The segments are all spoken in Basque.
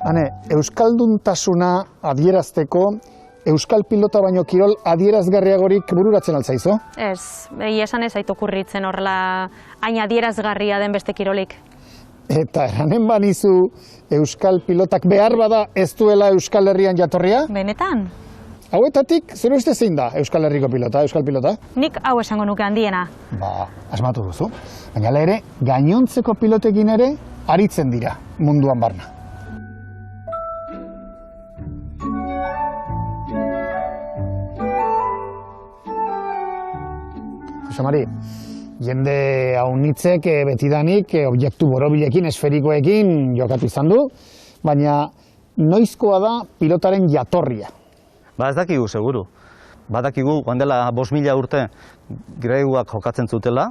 Hane, euskalduntasuna adierazteko, euskal pilota baino kirol adierazgarriagorik bururatzen altzaizo? Ez, egia esan ez zait okurritzen horrela hain adierazgarria den beste kirolik. Eta eranen banizu euskal pilotak behar bada ez duela Euskal Herrian jatorria? Benetan? Hauetatik, zer uste zein da Euskal Herriko pilota, euskal pilota? Nik hau esango nuke handiena. Asmatu duzu. Baina ere, gainontzeko pilotekin ere aritzen dira munduan barna. Jose Mari, jende haunitzek betidanik objektu borobilekin, esferikoekin jokatu izan du, baina noizkoa da pilotaren jatorria? Ez dakigu, seguru. Badakigu, dela 5.000 urte greguak jokatzen zutela,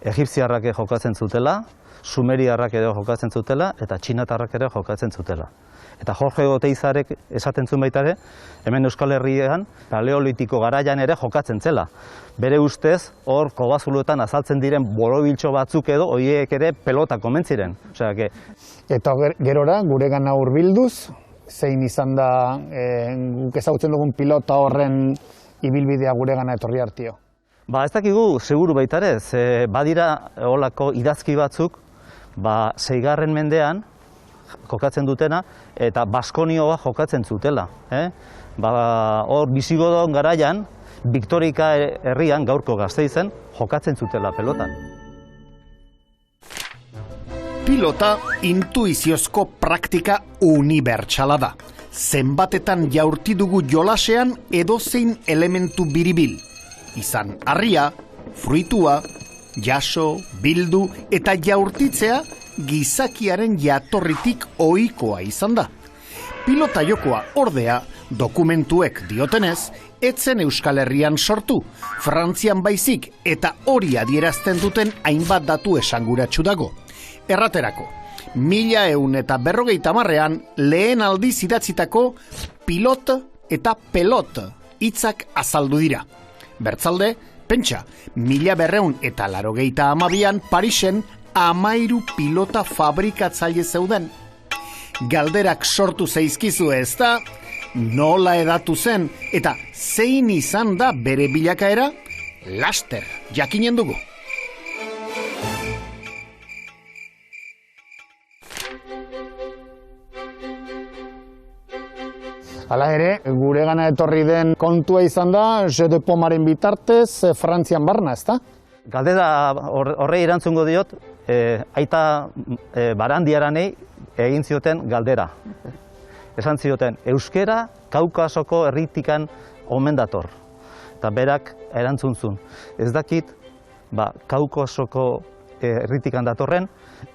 egipziarrak jokatzen zutela, sumeriarrak ere jokatzen zutela, eta txinatarrak ere jokatzen zutela. Eta Jorge Oteizarek esaten zuen baita ere, hemen Euskal Herrian, paleolitiko garaian ere jokatzen zela. Bere ustez, hor kobazuluetan azaltzen diren borobiltxo batzuk edo, horiek ere pelota komentziren. Eta gerora, guregana hurbilduz, zein izan da guk ezagutzen dugun pilota horren ibilbidea guregana etorri hartio? Ez dakigu, seguru baita ere, badira holako idazki batzuk, 6. mendean jokatzen dutena, eta Baskonioa jokatzen zutela. Hor, Bisigodon garaian, Viktorika herrian, gaurko Gasteizen, jokatzen zutela pelotan. Pilota intuiziozko praktika unibertsala da. Zenbatetan jaurti dugu jolasean edozein elementu biribil. Izan harria, fruitua, jaso, bildu eta jaurtitzea gizakiaren jatorritik ohikoa izan da. Pilota jokoa ordea, dokumentuek diotenez, etzen Euskal Herrian sortu, Frantzian baizik eta hori adierazten duten hainbat datu esanguratsu dago. Erraterako, 1150ean lehen aldiz idatzitako pilot eta pelot hitzak azaldu dira. Bertzalde, pentsa, 1282an Parisen 13 pilota fabrikatzaile zeuden. Galderak sortu zaizkizu ezta, nola edatu zen eta zein izan da bere bilakaera? Laster jakinen dugu. Hala ere, guregana etorri den kontua izan da, Jeu de Pomaren bitartez, Frantzian barna, ezta? Galdera horrei erantzungo diot, aita Barandiaranei egin zioten galdera. Esan zioten, euskera Kaukasoko herritikan omen dator. Eta berak erantzun zuen. Ez dakit, Kaukasoko herritikan datorren,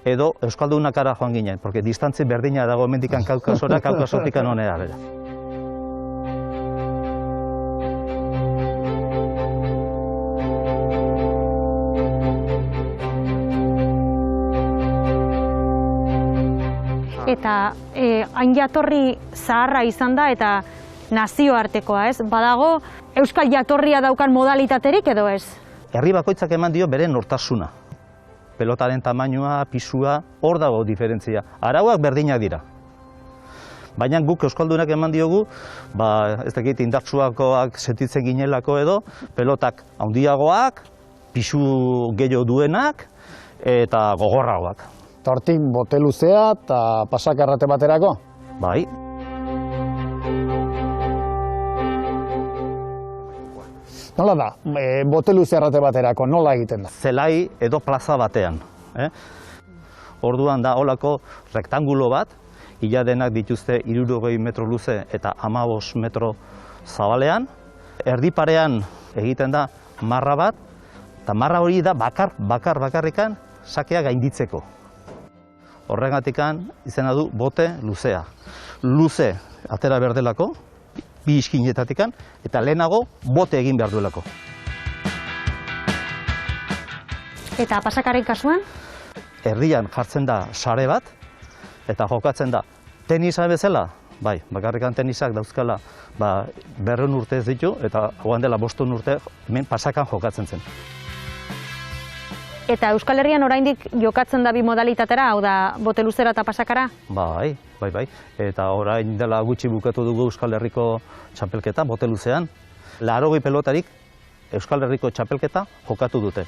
edo euskaldunakara joan ginen, porque distantzi berdina dago hemendikan Kaukasora, Kaukasotikan onera bera. Eta hain jatorri zaharra izan da eta nazioartekoa, ez? Badago euskal jatorria daukan modalitaterik edo ez? Herri bakoitzak eman dio bere nortasuna. Pelotaren tamainua, pisua, hor dago diferentzia. Arauak berdinak dira. Baina guk euskaldunak eman diogu, ez dakit indartsuakoak sentitzen ginelako edo, pelotak handiagoak, pisu gehiago duenak eta gogorragoak. Hortik bote luzea eta pasakarrate baterako? Bai. Nola da, bote luze errate baterako, nola egiten da? Zelai edo plaza batean. Orduan da holako rektangulo bat, iladenak dituzte 60 metro luze eta 15 metro zabalean. Erdiparean egiten da marra bat, eta marra hori da bakarrikan sakea gainditzeko. Horregatikan izena du bote luzea. Luze atera berdelako, bi iskinetatikan, eta lehenago bote egin behar duelako. Eta pasakaren kasuan? Erdian jartzen da sare bat, eta jokatzen da tenisa bezala, bai, bakarrikan tenisak dauzkala 200 urte ez ditu, eta hogan dela 500 urte hemen pasakan jokatzen zen. Eta Euskal Herrian oraindik jokatzen da bi modalitatera, hau da, bote luzera eta pasakara? Bai. Eta orain dela gutxi bukatu dugu Euskal Herriko txapelketa, bote luzean. 80 pelotarik Euskal Herriko txapelketa jokatu dute.